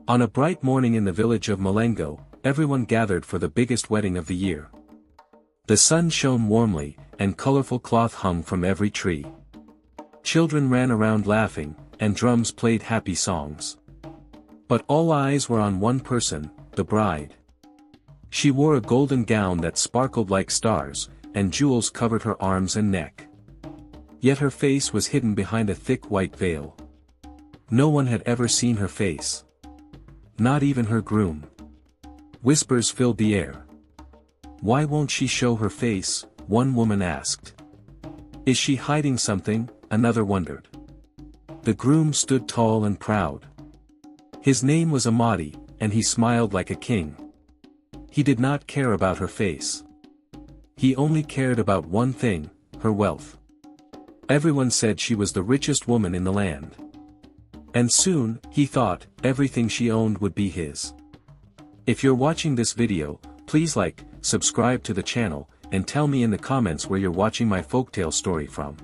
On a bright morning in the village of Malengo, everyone gathered for the biggest wedding of the year. The sun shone warmly, and colorful cloth hung from every tree. Children ran around laughing, and drums played happy songs. But all eyes were on one person, the bride. She wore a golden gown that sparkled like stars, and jewels covered her arms and neck. Yet her face was hidden behind a thick white veil. No one had ever seen her face. Not even her groom. Whispers filled the air. "Why won't she show her face?" one woman asked. "Is she hiding something?" another wondered. The groom stood tall and proud. His name was Amadi, and he smiled like a king. He did not care about her face. He only cared about one thing, her wealth. Everyone said she was the richest woman in the land. And soon, he thought, everything she owned would be his. If you're watching this video, please like, subscribe to the channel, and tell me in the comments where you're watching my folktale story from.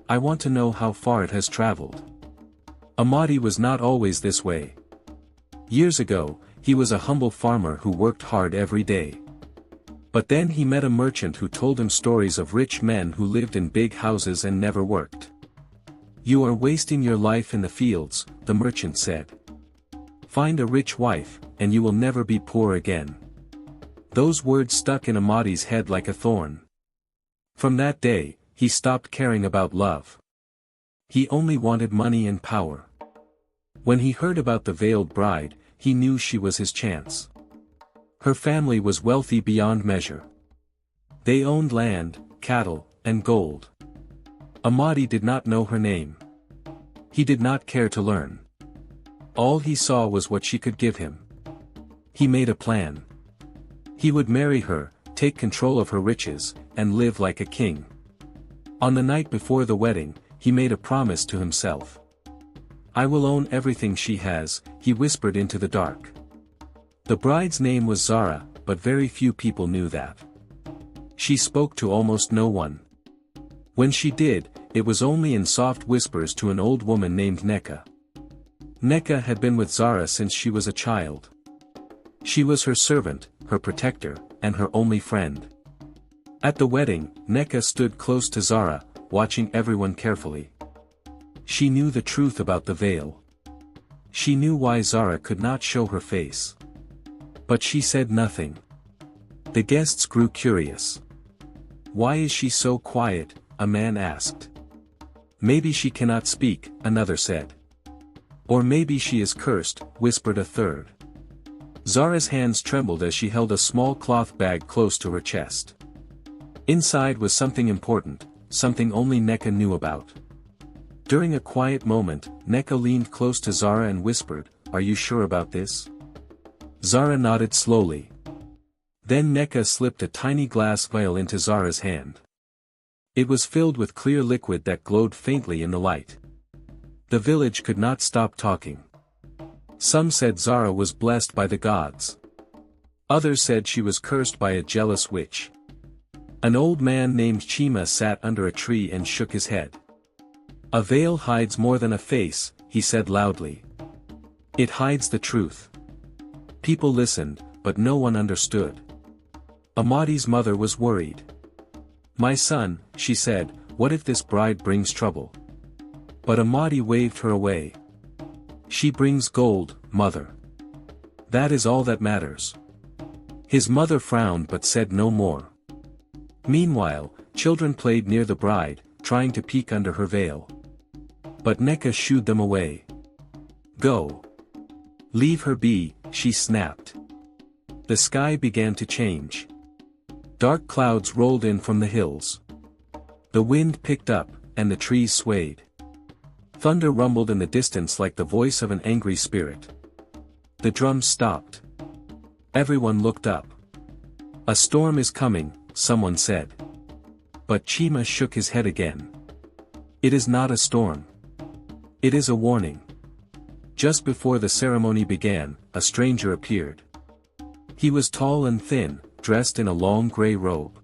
I want to know how far it has traveled. Amadi was not always this way. Years ago, he was a humble farmer who worked hard every day. But then he met a merchant who told him stories of rich men who lived in big houses and never worked. "You are wasting your life in the fields," the merchant said. "Find a rich wife, and you will never be poor again." Those words stuck in Amadi's head like a thorn. From that day, he stopped caring about love. He only wanted money and power. When he heard about the veiled bride, he knew she was his chance. Her family was wealthy beyond measure. They owned land, cattle, and gold. Amadi did not know her name. He did not care to learn. All he saw was what she could give him. He made a plan. He would marry her, take control of her riches, and live like a king. On the night before the wedding, he made a promise to himself. "I will own everything she has," he whispered into the dark. The bride's name was Zara, but very few people knew that. She spoke to almost no one. When she did, it was only in soft whispers to an old woman named Neka. Neka had been with Zara since she was a child. She was her servant, her protector, and her only friend. At the wedding, Neka stood close to Zara, watching everyone carefully. She knew the truth about the veil. She knew why Zara could not show her face. But she said nothing. The guests grew curious. "Why is she so quiet?" a man asked. "Maybe she cannot speak," another said. "Or maybe she is cursed," whispered a third. Zara's hands trembled as she held a small cloth bag close to her chest. Inside was something important, something only Neka knew about. During a quiet moment, Neka leaned close to Zara and whispered, "Are you sure about this?" Zara nodded slowly. Then Neka slipped a tiny glass vial into Zara's hand. It was filled with clear liquid that glowed faintly in the light. The village could not stop talking. Some said Zara was blessed by the gods. Others said she was cursed by a jealous witch. An old man named Chima sat under a tree and shook his head. "A veil hides more than a face," he said loudly. "It hides the truth." People listened, but no one understood. Amadi's mother was worried. "My son," she said, "what if this bride brings trouble?" But Amadi waved her away. "She brings gold, mother. That is all that matters." His mother frowned but said no more. Meanwhile, children played near the bride, trying to peek under her veil. But Neka shooed them away. "Go. Leave her be," she snapped. The sky began to change. Dark clouds rolled in from the hills. The wind picked up, and the trees swayed. Thunder rumbled in the distance like the voice of an angry spirit. The drums stopped. Everyone looked up. "A storm is coming," someone said. But Chima shook his head again. "It is not a storm. It is a warning." Just before the ceremony began, a stranger appeared. He was tall and thin, dressed in a long gray robe.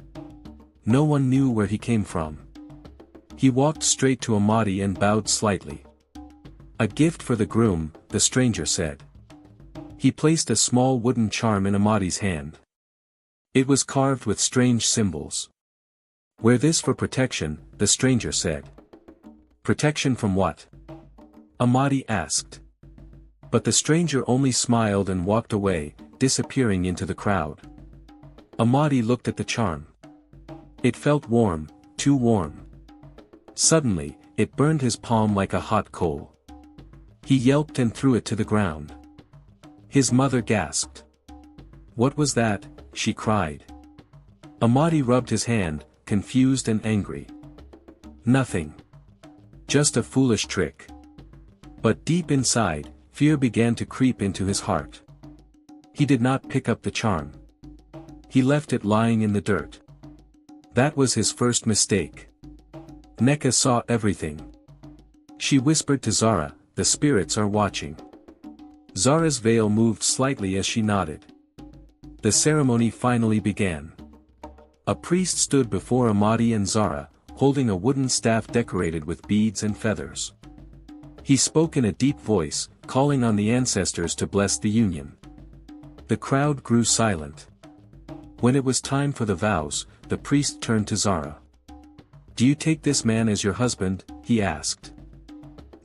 No one knew where he came from. He walked straight to Amadi and bowed slightly. "A gift for the groom," the stranger said. He placed a small wooden charm in Amadi's hand. It was carved with strange symbols. "Wear this for protection," the stranger said. "Protection from what?" Amadi asked. But the stranger only smiled and walked away, disappearing into the crowd. Amadi looked at the charm. It felt warm, too warm. Suddenly, it burned his palm like a hot coal. He yelped and threw it to the ground. His mother gasped. "What was that?" she cried. Amadi rubbed his hand, confused and angry. "Nothing. Just a foolish trick." But deep inside, fear began to creep into his heart. He did not pick up the charm. He left it lying in the dirt. That was his first mistake. Neka saw everything. She whispered to Zara, "The spirits are watching." Zara's veil moved slightly as she nodded. The ceremony finally began. A priest stood before Amadi and Zara, holding a wooden staff decorated with beads and feathers. He spoke in a deep voice, calling on the ancestors to bless the union. The crowd grew silent. When it was time for the vows, the priest turned to Zara. "Do you take this man as your husband?" he asked.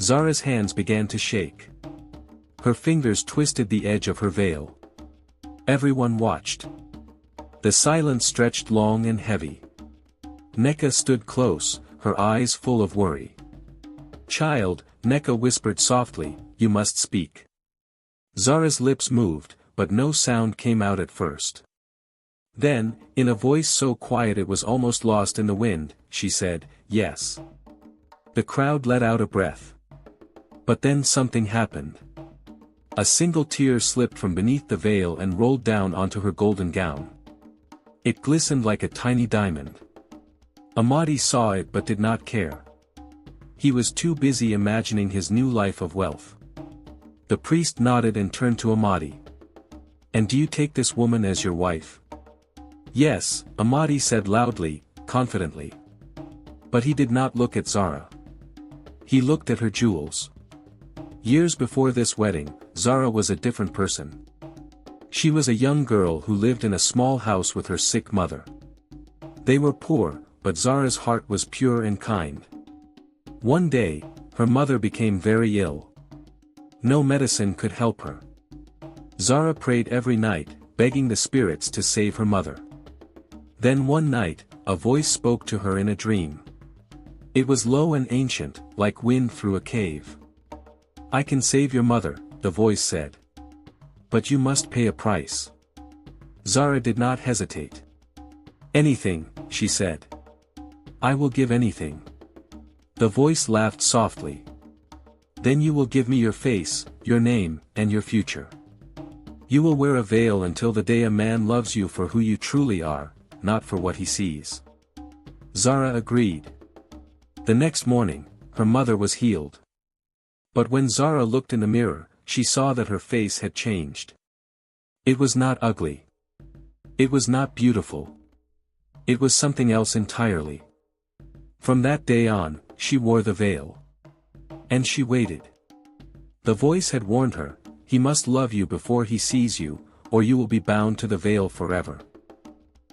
Zara's hands began to shake. Her fingers twisted the edge of her veil. Everyone watched. The silence stretched long and heavy. Neka stood close, her eyes full of worry. "Child," Neka whispered softly, "you must speak." Zara's lips moved, but no sound came out at first. Then, in a voice so quiet it was almost lost in the wind, she said, "Yes." The crowd let out a breath. But then something happened. A single tear slipped from beneath the veil and rolled down onto her golden gown. It glistened like a tiny diamond. Amadi saw it but did not care. He was too busy imagining his new life of wealth. The priest nodded and turned to Amadi. "And do you take this woman as your wife?" "Yes," Amadi said loudly, confidently. But he did not look at Zara. He looked at her jewels. Years before this wedding, Zara was a different person. She was a young girl who lived in a small house with her sick mother. They were poor, but Zara's heart was pure and kind. One day, her mother became very ill. No medicine could help her. Zara prayed every night, begging the spirits to save her mother. Then one night, a voice spoke to her in a dream. It was low and ancient, like wind through a cave. "I can save your mother," the voice said. "But you must pay a price." Zara did not hesitate. "Anything," she said. "I will give anything." The voice laughed softly. "Then you will give me your face, your name, and your future. You will wear a veil until the day a man loves you for who you truly are, not for what he sees." Zara agreed. The next morning, her mother was healed. But when Zara looked in the mirror, she saw that her face had changed. It was not ugly. It was not beautiful. It was something else entirely. From that day on, she wore the veil. And she waited. The voice had warned her, "He must love you before he sees you, or you will be bound to the veil forever."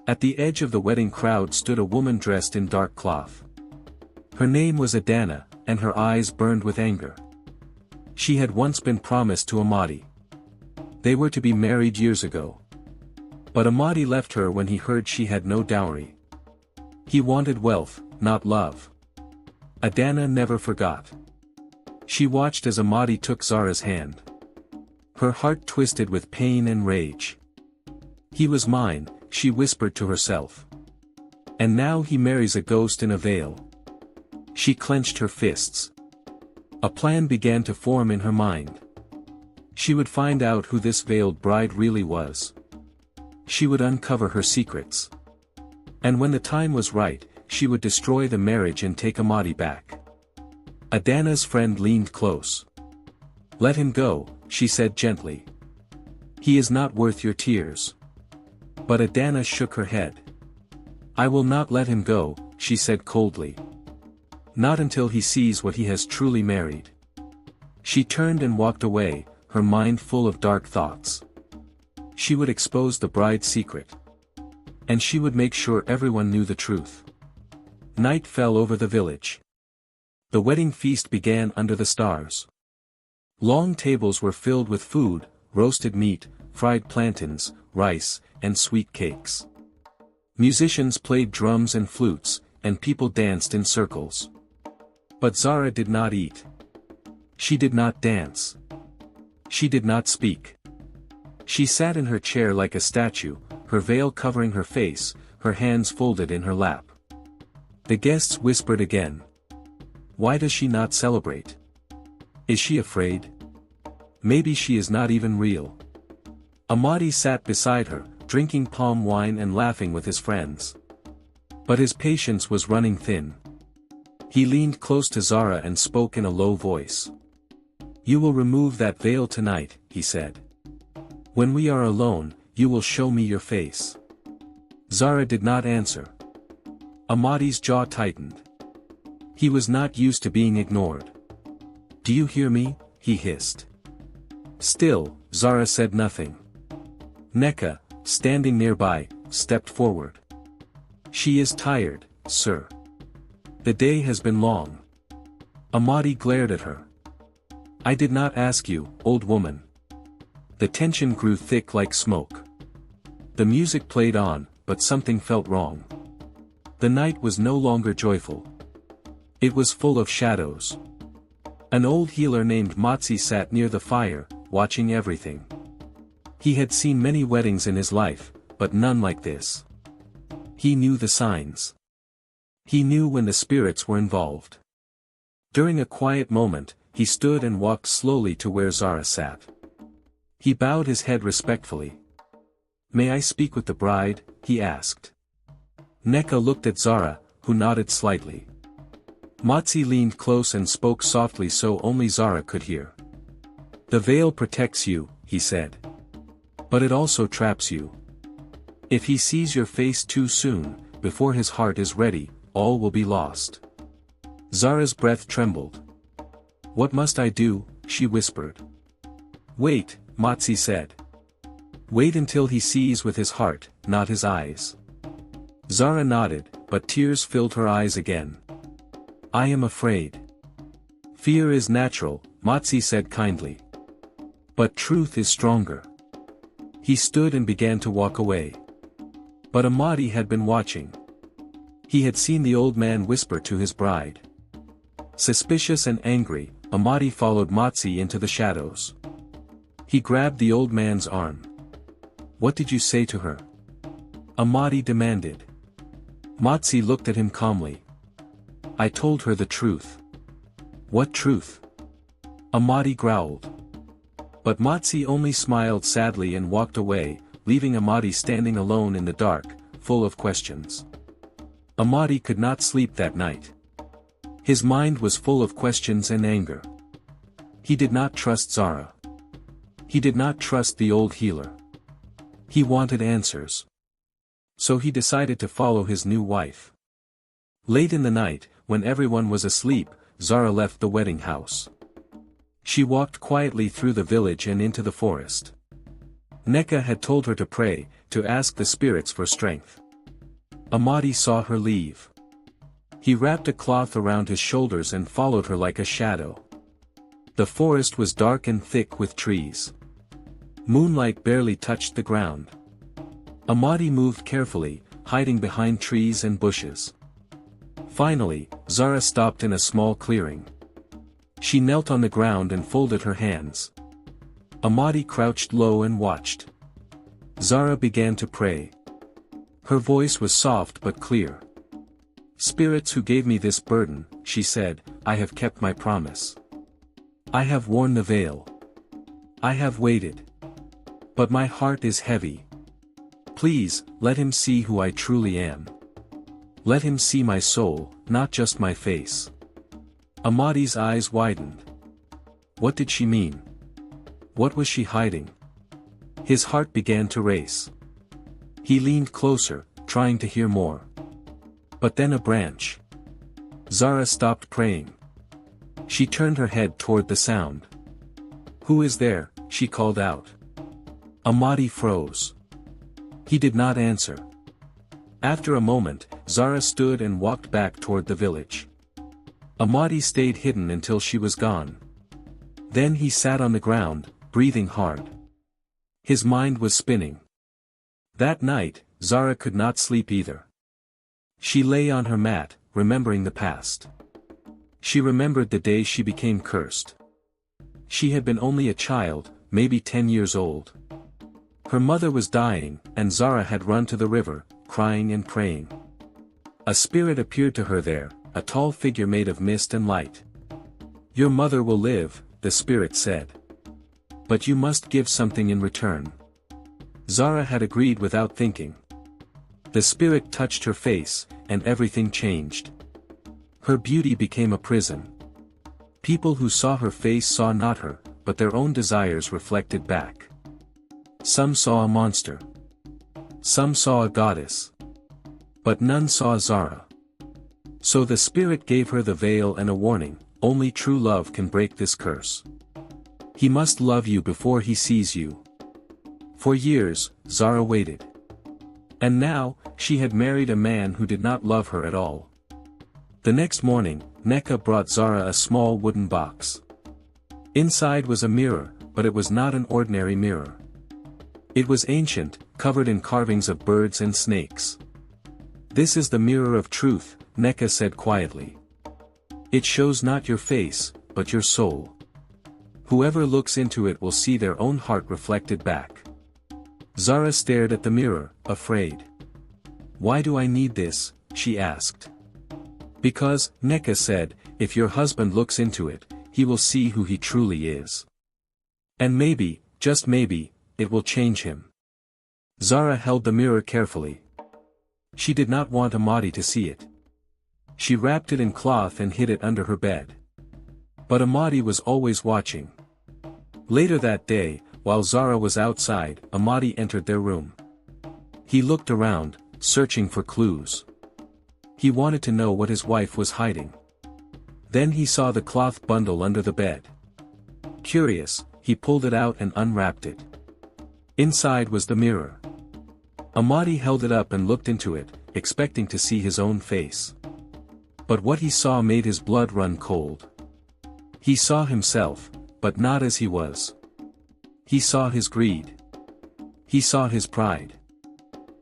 At the edge of the wedding crowd stood a woman dressed in dark cloth. Her name was Adana, and her eyes burned with anger. She had once been promised to Amadi. They were to be married years ago. But Amadi left her when he heard she had no dowry. He wanted wealth, not love. Adana never forgot. She watched as Amadi took Zara's hand. Her heart twisted with pain and rage. "He was mine," she whispered to herself. "And now he marries a ghost in a veil." She clenched her fists. A plan began to form in her mind. She would find out who this veiled bride really was. She would uncover her secrets. And when the time was right, she would destroy the marriage and take Amadi back. Adana's friend leaned close. "Let him go," she said gently. "He is not worth your tears." But Adana shook her head. "I will not let him go," she said coldly. "Not until he sees what he has truly married." She turned and walked away, her mind full of dark thoughts. She would expose the bride's secret. And she would make sure everyone knew the truth. Night fell over the village. The wedding feast began under the stars. Long tables were filled with food, roasted meat, fried plantains, rice, and sweet cakes. Musicians played drums and flutes, and people danced in circles. But Zara did not eat. She did not dance. She did not speak. She sat in her chair like a statue, her veil covering her face, her hands folded in her lap. The guests whispered again. Why does she not celebrate? Is she afraid? Maybe she is not even real. Amadi sat beside her, drinking palm wine and laughing with his friends. But his patience was running thin. He leaned close to Zara and spoke in a low voice. You will remove that veil tonight, he said. When we are alone, you will show me your face. Zara did not answer. Amadi's jaw tightened. He was not used to being ignored. Do you hear me? He hissed. Still, Zara said nothing. Neka, standing nearby, stepped forward. She is tired, sir. The day has been long. Amadi glared at her. I did not ask you, old woman. The tension grew thick like smoke. The music played on, but something felt wrong. The night was no longer joyful. It was full of shadows. An old healer named Matsi sat near the fire, watching everything. He had seen many weddings in his life, but none like this. He knew the signs. He knew when the spirits were involved. During a quiet moment, he stood and walked slowly to where Zara sat. He bowed his head respectfully. May I speak with the bride? He asked. Neka looked at Zara, who nodded slightly. Matsi leaned close and spoke softly so only Zara could hear. The veil protects you, he said. But it also traps you. If he sees your face too soon, before his heart is ready, all will be lost. Zara's breath trembled. What must I do? She whispered. Wait, Matsi said. Wait until he sees with his heart, not his eyes. Zara nodded, but tears filled her eyes again. I am afraid. Fear is natural, Matsi said kindly. But truth is stronger. He stood and began to walk away. But Amadi had been watching. He had seen the old man whisper to his bride. Suspicious and angry, Amadi followed Matsi into the shadows. He grabbed the old man's arm. What did you say to her? Amadi demanded. Matsi looked at him calmly. I told her the truth. What truth? Amadi growled. But Matsi only smiled sadly and walked away, leaving Amadi standing alone in the dark, full of questions. Amadi could not sleep that night. His mind was full of questions and anger. He did not trust Zara. He did not trust the old healer. He wanted answers. So he decided to follow his new wife. Late in the night, when everyone was asleep, Zara left the wedding house. She walked quietly through the village and into the forest. Neka had told her to pray, to ask the spirits for strength. Amadi saw her leave. He wrapped a cloth around his shoulders and followed her like a shadow. The forest was dark and thick with trees. Moonlight barely touched the ground. Amadi moved carefully, hiding behind trees and bushes. Finally, Zara stopped in a small clearing. She knelt on the ground and folded her hands. Amadi crouched low and watched. Zara began to pray. Her voice was soft but clear. Spirits who gave me this burden, she said, I have kept my promise. I have worn the veil. I have waited. But my heart is heavy. Please, let him see who I truly am. Let him see my soul, not just my face. Amadi's eyes widened. What did she mean? What was she hiding? His heart began to race. He leaned closer, trying to hear more. But then a branch. Zara stopped praying. She turned her head toward the sound. Who is there? she called out. Amadi froze. He did not answer. After a moment, Zara stood and walked back toward the village. Amadi stayed hidden until she was gone. Then he sat on the ground, breathing hard. His mind was spinning. That night, Zara could not sleep either. She lay on her mat, remembering the past. She remembered the day she became cursed. She had been only a child, maybe 10 years old. Her mother was dying, and Zara had run to the river, crying and praying. A spirit appeared to her there, a tall figure made of mist and light. Your mother will live, the spirit said. But you must give something in return. Zara had agreed without thinking. The spirit touched her face, and everything changed. Her beauty became a prison. People who saw her face saw not her, but their own desires reflected back. Some saw a monster. Some saw a goddess. But none saw Zara. So the spirit gave her the veil and a warning: only true love can break this curse. He must love you before he sees you. For years, Zara waited. And now, she had married a man who did not love her at all. The next morning, Neka brought Zara a small wooden box. Inside was a mirror, but it was not an ordinary mirror. It was ancient, covered in carvings of birds and snakes. This is the mirror of truth, Neka said quietly. It shows not your face, but your soul. Whoever looks into it will see their own heart reflected back. Zara stared at the mirror, afraid. Why do I need this? She asked. Because, Neka said, if your husband looks into it, he will see who he truly is. And maybe, just maybe, it will change him. Zara held the mirror carefully. She did not want Amadi to see it. She wrapped it in cloth and hid it under her bed. But Amadi was always watching. Later that day, while Zara was outside, Amadi entered their room. He looked around, searching for clues. He wanted to know what his wife was hiding. Then he saw the cloth bundle under the bed. Curious, he pulled it out and unwrapped it. Inside was the mirror. Amadi held it up and looked into it, expecting to see his own face. But what he saw made his blood run cold. He saw himself, but not as he was. He saw his greed. He saw his pride.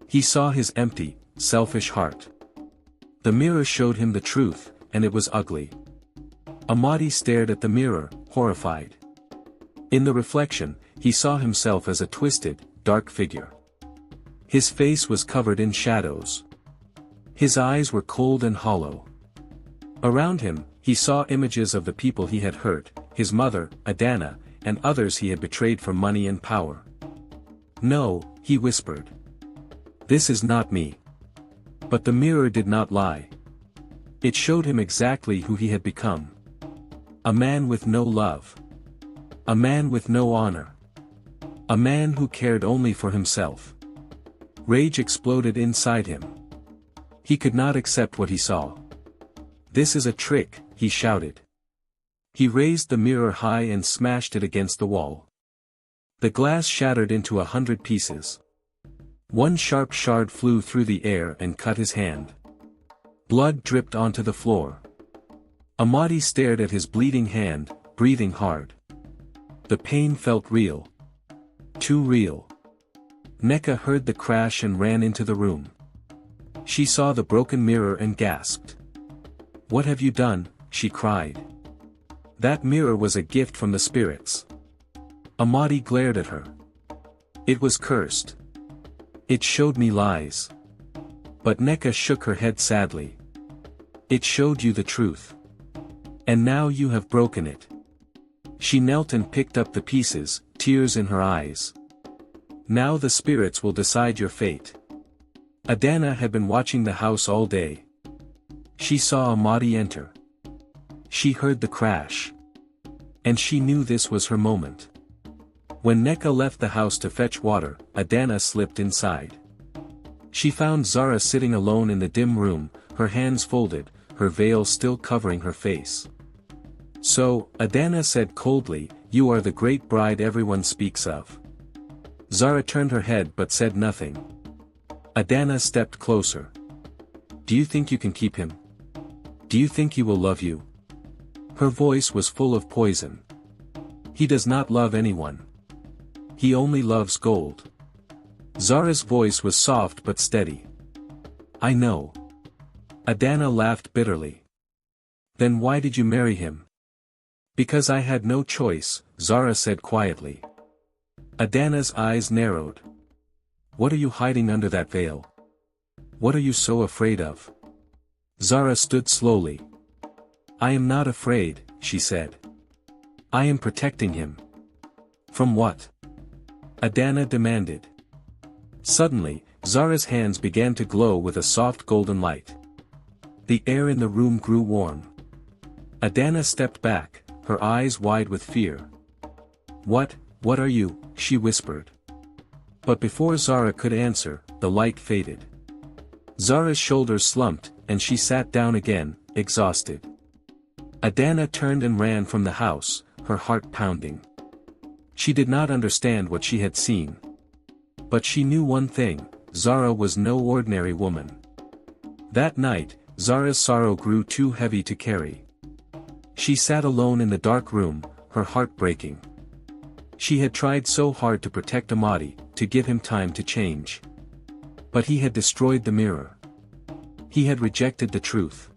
He saw his empty, selfish heart. The mirror showed him the truth, and it was ugly. Amadi stared at the mirror, horrified. In the reflection, he saw himself as a twisted, dark figure. His face was covered in shadows. His eyes were cold and hollow. Around him, he saw images of the people he had hurt, his mother, Adana, and others he had betrayed for money and power. No, he whispered. This is not me. But the mirror did not lie. It showed him exactly who he had become. A man with no love. A man with no honor. A man who cared only for himself. Rage exploded inside him. He could not accept what he saw. This is a trick, he shouted. He raised the mirror high and smashed it against the wall. The glass shattered into 100 pieces. One sharp shard flew through the air and cut his hand. Blood dripped onto the floor. Amadi stared at his bleeding hand, breathing hard. The pain felt real. Too real. Neka heard the crash and ran into the room. She saw the broken mirror and gasped. What have you done? She cried. That mirror was a gift from the spirits. Amadi glared at her. It was cursed. It showed me lies. But Neka shook her head sadly. It showed you the truth. And now you have broken it. She knelt and picked up the pieces, tears in her eyes. Now the spirits will decide your fate. Adana had been watching the house all day. She saw Amadi enter. She heard the crash. And she knew this was her moment. When Neka left the house to fetch water, Adana slipped inside. She found Zara sitting alone in the dim room, her hands folded, her veil still covering her face. So, Adana said coldly, you are the great bride everyone speaks of." Zara turned her head but said nothing. Adana stepped closer. "Do you think you can keep him? Do you think he will love you?" Her voice was full of poison. "He does not love anyone. He only loves gold." Zara's voice was soft but steady. "I know." Adana laughed bitterly. "Then why did you marry him?" "Because I had no choice," Zara said quietly. Adana's eyes narrowed. "What are you hiding under that veil? What are you so afraid of?" Zara stood slowly. "I am not afraid," she said. "I am protecting him." "From what?" Adana demanded. Suddenly, Zara's hands began to glow with a soft golden light. The air in the room grew warm. Adana stepped back, her eyes wide with fear. What are you?" she whispered. But before Zara could answer, the light faded. Zara's shoulders slumped, and she sat down again, exhausted. Adana turned and ran from the house, her heart pounding. She did not understand what she had seen. But she knew one thing: Zara was no ordinary woman. That night, Zara's sorrow grew too heavy to carry. She sat alone in the dark room, her heart breaking. She had tried so hard to protect Amadi, to give him time to change. But he had destroyed the mirror. He had rejected the truth.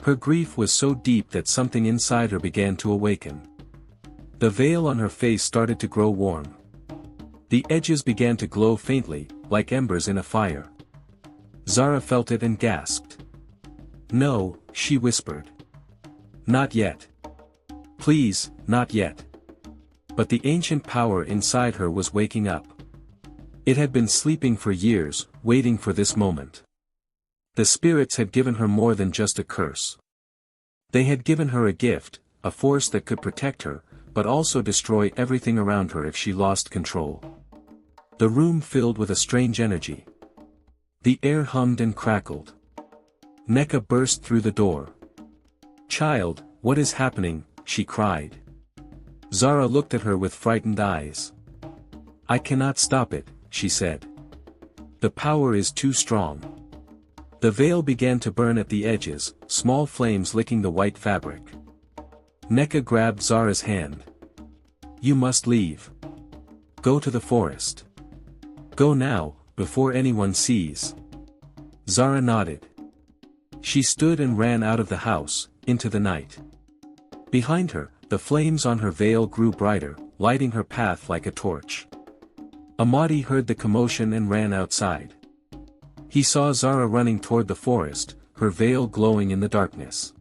Her grief was so deep that something inside her began to awaken. The veil on her face started to grow warm. The edges began to glow faintly, like embers in a fire. Zara felt it and gasped. "No," she whispered. "Not yet. Please, not yet." But the ancient power inside her was waking up. It had been sleeping for years, waiting for this moment. The spirits had given her more than just a curse. They had given her a gift, a force that could protect her, but also destroy everything around her if she lost control. The room filled with a strange energy. The air hummed and crackled. Neka burst through the door. "Child, what is happening?" she cried. Zara looked at her with frightened eyes. "I cannot stop it," she said. "The power is too strong." The veil began to burn at the edges, small flames licking the white fabric. Neka grabbed Zara's hand. "You must leave. Go to the forest. Go now, before anyone sees." Zara nodded. She stood and ran out of the house, into the night. Behind her, the flames on her veil grew brighter, lighting her path like a torch. Amadi heard the commotion and ran outside. He saw Zara running toward the forest, her veil glowing in the darkness.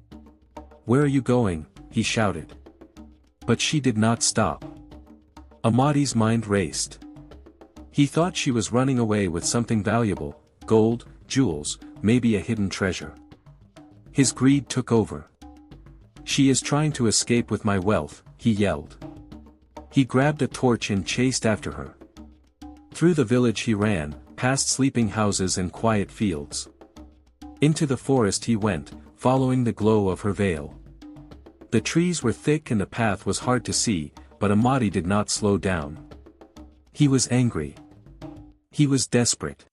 "Where are you going?" he shouted. But she did not stop. Amadi's mind raced. He thought she was running away with something valuable, gold, jewels, maybe a hidden treasure. His greed took over. "She is trying to escape with my wealth," he yelled. He grabbed a torch and chased after her. Through the village he ran, past sleeping houses and quiet fields. Into the forest he went, following the glow of her veil. The trees were thick and the path was hard to see, but Amadi did not slow down. He was angry. He was desperate.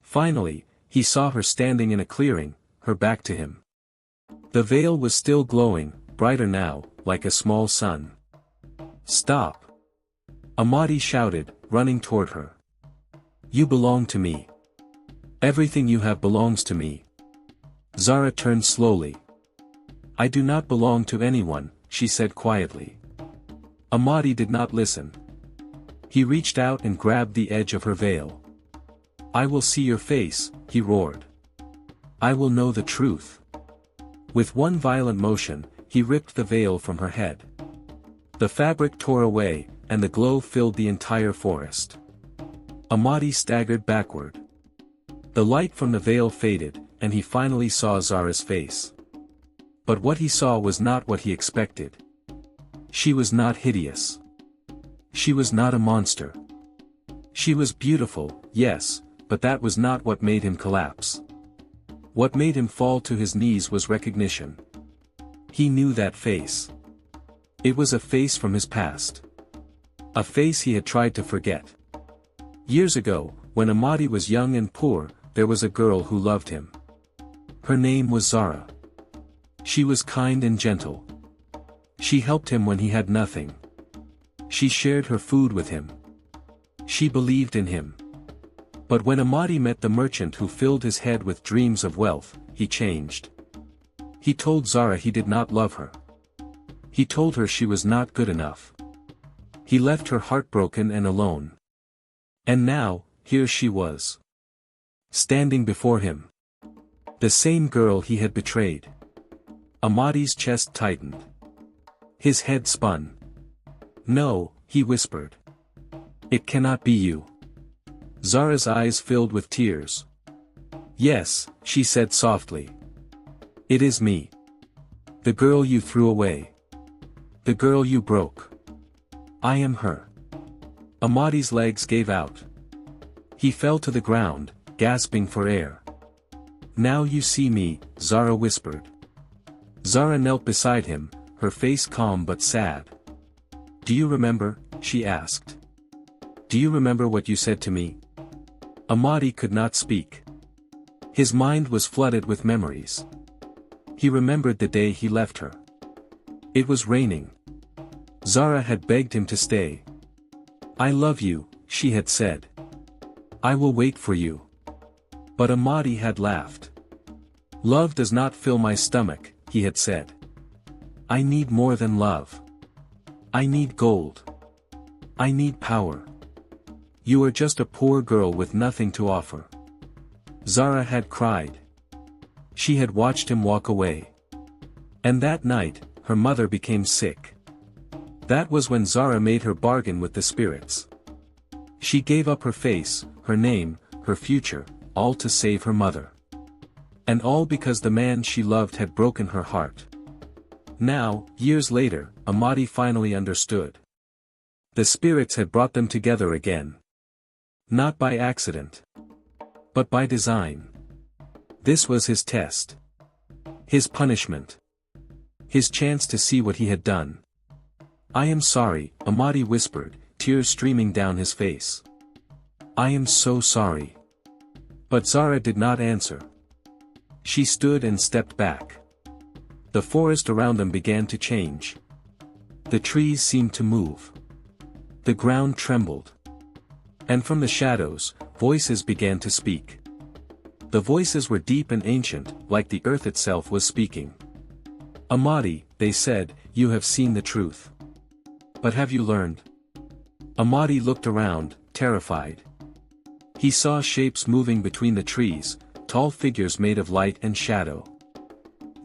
Finally, he saw her standing in a clearing, her back to him. The veil was still glowing, brighter now, like a small sun. "Stop!" Amadi shouted, running toward her. "You belong to me. Everything you have belongs to me." Zara turned slowly. "I do not belong to anyone," she said quietly. Amadi did not listen. He reached out and grabbed the edge of her veil. "I will see your face," he roared. "I will know the truth." With one violent motion, he ripped the veil from her head. The fabric tore away, and the glow filled the entire forest. Amadi staggered backward. The light from the veil faded, and he finally saw Zara's face. But what he saw was not what he expected. She was not hideous. She was not a monster. She was beautiful, yes, but that was not what made him collapse. What made him fall to his knees was recognition. He knew that face. It was a face from his past. A face he had tried to forget. Years ago, when Amadi was young and poor, there was a girl who loved him. Her name was Zara. She was kind and gentle. She helped him when he had nothing. She shared her food with him. She believed in him. But when Amadi met the merchant who filled his head with dreams of wealth, he changed. He told Zara he did not love her. He told her she was not good enough. He left her heartbroken and alone. And now, here she was. Standing before him. The same girl he had betrayed. Amadi's chest tightened. His head spun. "No," he whispered. "It cannot be you." Zara's eyes filled with tears. "Yes," she said softly. "It is me. The girl you threw away. The girl you broke. I am her." Amadi's legs gave out. He fell to the ground, gasping for air. "Now you see me," Zara whispered. Zara knelt beside him, her face calm but sad. "Do you remember?" she asked. "Do you remember what you said to me?" Amadi could not speak. His mind was flooded with memories. He remembered the day he left her. It was raining. Zara had begged him to stay. "I love you," she had said. "I will wait for you." But Amadi had laughed. "Love does not fill my stomach," he had said. "I need more than love. I need gold. I need power. You are just a poor girl with nothing to offer." Zara had cried. She had watched him walk away. And that night, her mother became sick. That was when Zara made her bargain with the spirits. She gave up her face, her name, her future, all to save her mother. And all because the man she loved had broken her heart. Now, years later, Amadi finally understood. The spirits had brought them together again. Not by accident. But by design. This was his test. His punishment. His chance to see what he had done. "I am sorry," Amadi whispered, tears streaming down his face. "I am so sorry." But Zara did not answer. She stood and stepped back. The forest around them began to change. The trees seemed to move. The ground trembled. And from the shadows, voices began to speak. The voices were deep and ancient, like the earth itself was speaking. "Amadi," they said, "you have seen the truth. But have you learned?" Amadi looked around, terrified. He saw shapes moving between the trees, tall figures made of light and shadow.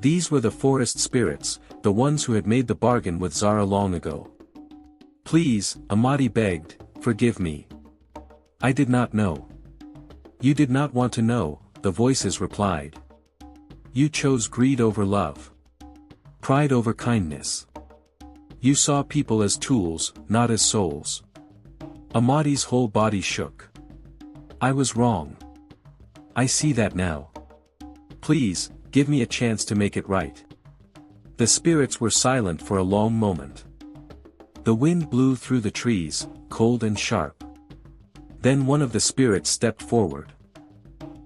These were the forest spirits, the ones who had made the bargain with Zara long ago. "Please," Amadi begged, "forgive me. I did not know." "You did not want to know," the voices replied. "You chose greed over love. Pride over kindness. You saw people as tools, not as souls." Amadi's whole body shook. "I was wrong. I see that now. Please, give me a chance to make it right." The spirits were silent for a long moment. The wind blew through the trees, cold and sharp. Then one of the spirits stepped forward.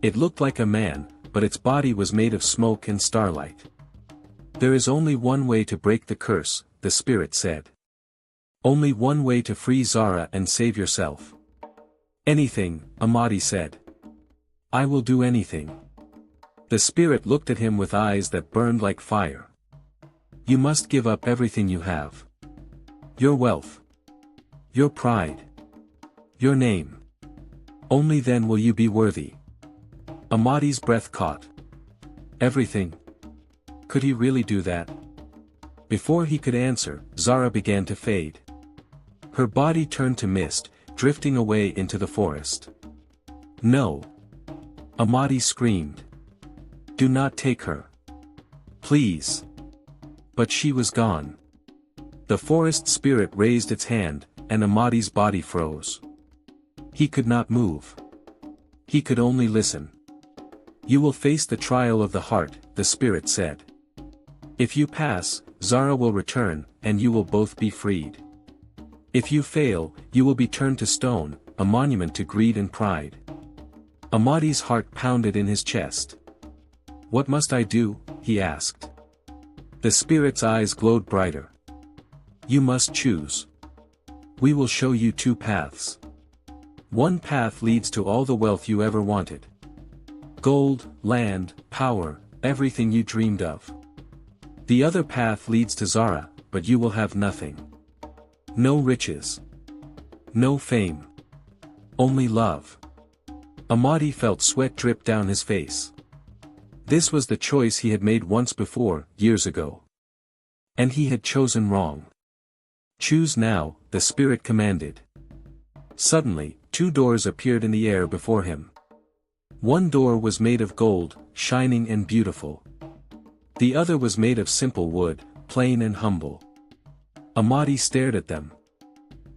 It looked like a man, but its body was made of smoke and starlight. "There is only one way to break the curse," the spirit said. "Only one way to free Zara and save yourself." "Anything," Amadi said. "I will do anything." The spirit looked at him with eyes that burned like fire. "You must give up everything you have. Your wealth. Your pride. Your name. Only then will you be worthy." Amadi's breath caught. Everything? Could he really do that? Before he could answer, Zara began to fade. Her body turned to mist, drifting away into the forest. "No!" Amadi screamed. "Do not take her. Please." But she was gone. The forest spirit raised its hand, and Amadi's body froze. He could not move. He could only listen. "You will face the trial of the heart," the spirit said. "If you pass, Zara will return, and you will both be freed. If you fail, you will be turned to stone, a monument to greed and pride. Amadi's heart pounded in his chest. What must I do? He asked. The spirit's eyes glowed brighter. You must choose. We will show you two paths. One path leads to all the wealth you ever wanted. Gold, land, power, everything you dreamed of. The other path leads to Zara, but you will have nothing. No riches. No fame. Only love. Amadi felt sweat drip down his face. This was the choice he had made once before, years ago. And he had chosen wrong. Choose now, the spirit commanded. Suddenly, two doors appeared in the air before him. One door was made of gold, shining and beautiful. The other was made of simple wood, plain and humble. Amadi stared at them.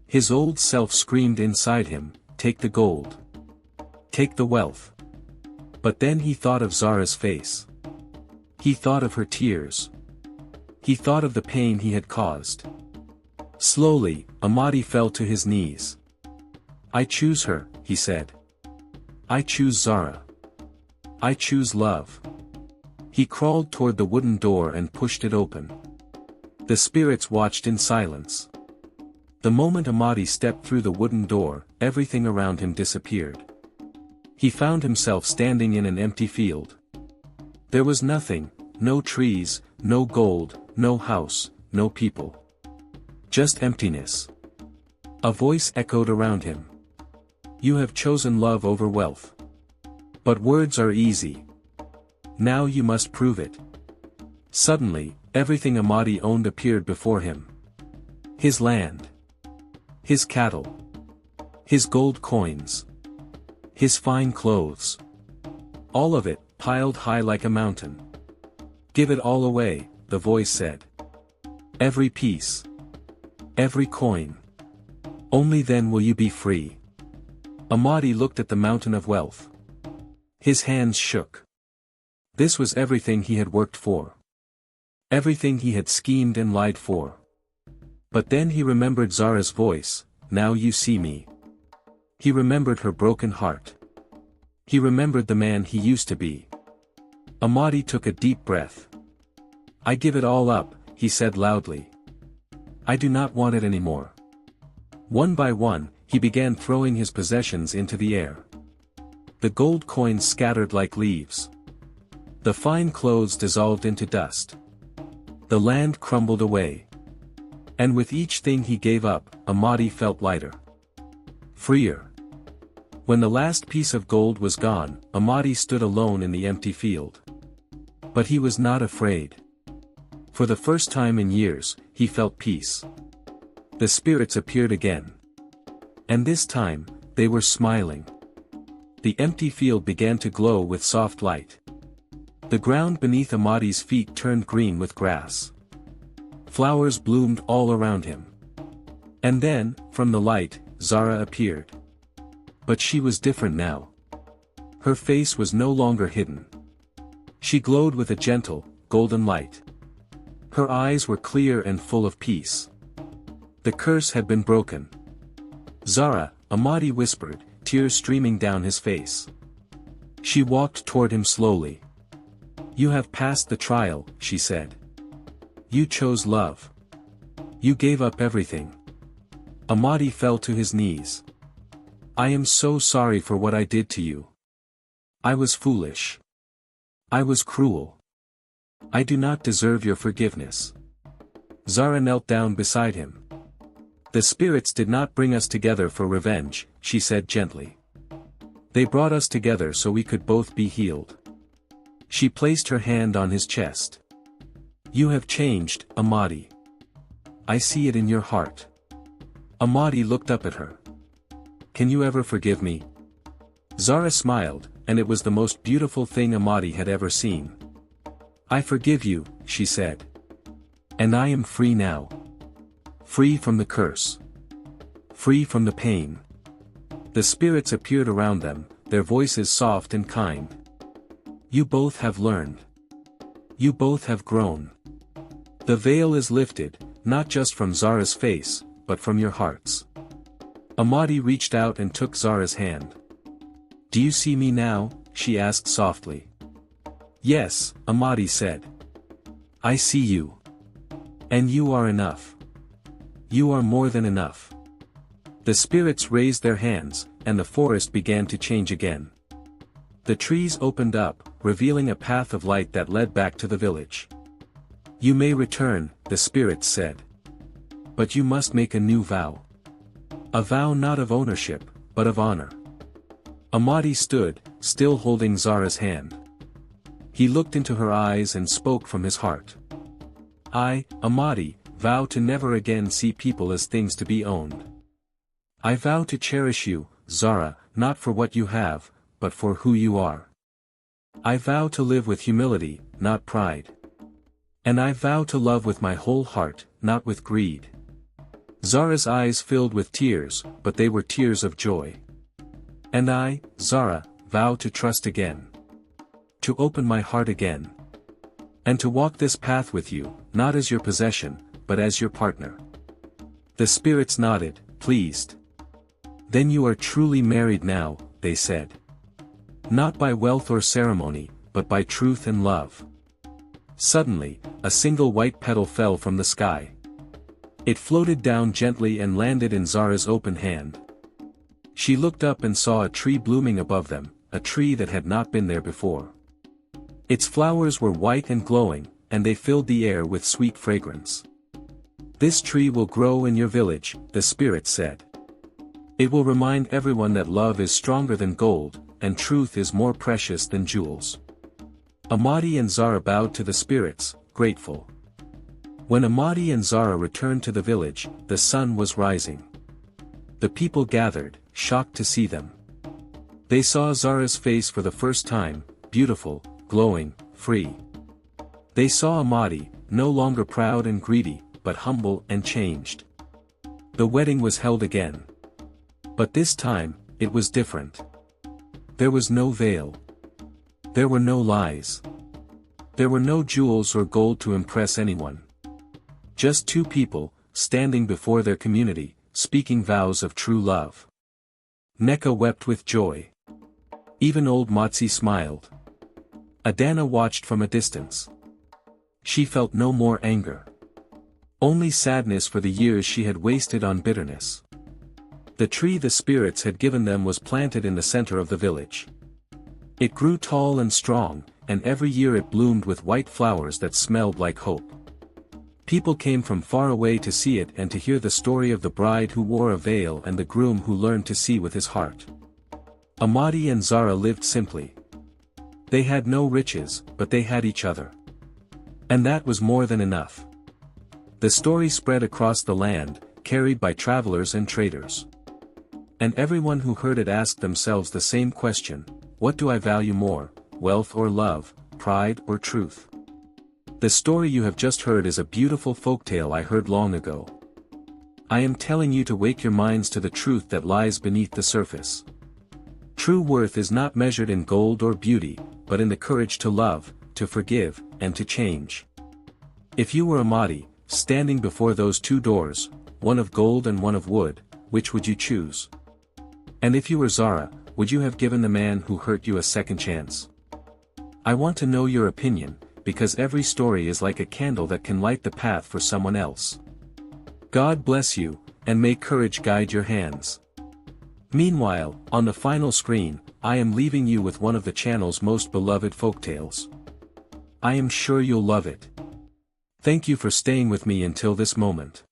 His old self screamed inside him, take the gold. Take the wealth. But then he thought of Zara's face. He thought of her tears. He thought of the pain he had caused. Slowly, Amadi fell to his knees. I choose her, he said. I choose Zara. I choose love. He crawled toward the wooden door and pushed it open. The spirits watched in silence. The moment Amadi stepped through the wooden door, everything around him disappeared. He found himself standing in an empty field. There was nothing, no trees, no gold, no house, no people. Just emptiness. A voice echoed around him. You have chosen love over wealth. But words are easy. Now you must prove it. Suddenly, everything Amadi owned appeared before him. His land. His cattle. His gold coins. His fine clothes. All of it, piled high like a mountain. Give it all away, the voice said. Every piece. Every coin. Only then will you be free. Amadi looked at the mountain of wealth. His hands shook. This was everything he had worked for. Everything he had schemed and lied for. But then he remembered Zara's voice, now you see me. He remembered her broken heart. He remembered the man he used to be. Amadi took a deep breath. I give it all up, he said loudly. I do not want it anymore. One by one, he began throwing his possessions into the air. The gold coins scattered like leaves. The fine clothes dissolved into dust. The land crumbled away. And with each thing he gave up, Amadi felt lighter. Freer. When the last piece of gold was gone, Amadi stood alone in the empty field. But he was not afraid. For the first time in years, he felt peace. The spirits appeared again. And this time, they were smiling. The empty field began to glow with soft light. The ground beneath Amadi's feet turned green with grass. Flowers bloomed all around him. And then, from the light, Zara appeared. But she was different now. Her face was no longer hidden. She glowed with a gentle, golden light. Her eyes were clear and full of peace. The curse had been broken. Zara, Amadi whispered, tears streaming down his face. She walked toward him slowly. You have passed the trial, she said. You chose love. You gave up everything. Amadi fell to his knees. I am so sorry for what I did to you. I was foolish. I was cruel. I do not deserve your forgiveness. Zara knelt down beside him. The spirits did not bring us together for revenge, she said gently. They brought us together so we could both be healed. She placed her hand on his chest. You have changed, Amadi. I see it in your heart. Amadi looked up at her. Can you ever forgive me? Zara smiled, and it was the most beautiful thing Amadi had ever seen. I forgive you, she said. And I am free now. Free from the curse. Free from the pain. The spirits appeared around them, their voices soft and kind. You both have learned. You both have grown. The veil is lifted, not just from Zara's face, but from your hearts. Amadi reached out and took Zara's hand. Do you see me now? She asked softly. Yes, Amadi said. I see you. And you are enough. You are more than enough. The spirits raised their hands, and the forest began to change again. The trees opened up, revealing a path of light that led back to the village. You may return, the spirits said. But you must make a new vow. A vow not of ownership, but of honor. Amadi stood, still holding Zara's hand. He looked into her eyes and spoke from his heart. I, Amadi, vow to never again see people as things to be owned. I vow to cherish you, Zara, not for what you have, but for who you are. I vow to live with humility, not pride. And I vow to love with my whole heart, not with greed. Zara's eyes filled with tears, but they were tears of joy. And I, Zara, vow to trust again. To open my heart again. And to walk this path with you, not as your possession, but as your partner. The spirits nodded, pleased. Then you are truly married now, they said. Not by wealth or ceremony, but by truth and love. Suddenly, a single white petal fell from the sky. It floated down gently and landed in Zara's open hand. She looked up and saw a tree blooming above them, a tree that had not been there before. Its flowers were white and glowing, and they filled the air with sweet fragrance. This tree will grow in your village, the spirit said. It will remind everyone that love is stronger than gold, and truth is more precious than jewels. Amadi and Zara bowed to the spirits, grateful. When Amadi and Zara returned to the village, the sun was rising. The people gathered, shocked to see them. They saw Zara's face for the first time, beautiful, glowing, free. They saw Amadi, no longer proud and greedy, but humble and changed. The wedding was held again. But this time, it was different. There was no veil. There were no lies. There were no jewels or gold to impress anyone. Just two people, standing before their community, speaking vows of true love. Neka wept with joy. Even old Matsi smiled. Adana watched from a distance. She felt no more anger. Only sadness for the years she had wasted on bitterness. The tree the spirits had given them was planted in the center of the village. It grew tall and strong, and every year it bloomed with white flowers that smelled like hope. People came from far away to see it and to hear the story of the bride who wore a veil and the groom who learned to see with his heart. Amadi and Zara lived simply. They had no riches, but they had each other. And that was more than enough. The story spread across the land, carried by travelers and traders. And everyone who heard it asked themselves the same question: what do I value more, wealth or love, pride or truth? The story you have just heard is a beautiful folktale I heard long ago. I am telling you to wake your minds to the truth that lies beneath the surface. True worth is not measured in gold or beauty, but in the courage to love, to forgive, and to change. If you were Amadi, standing before those two doors, one of gold and one of wood, which would you choose? And if you were Zara, would you have given the man who hurt you a second chance? I want to know your opinion, because every story is like a candle that can light the path for someone else. God bless you, and may courage guide your hands. Meanwhile, on the final screen, I am leaving you with one of the channel's most beloved folktales. I am sure you'll love it. Thank you for staying with me until this moment.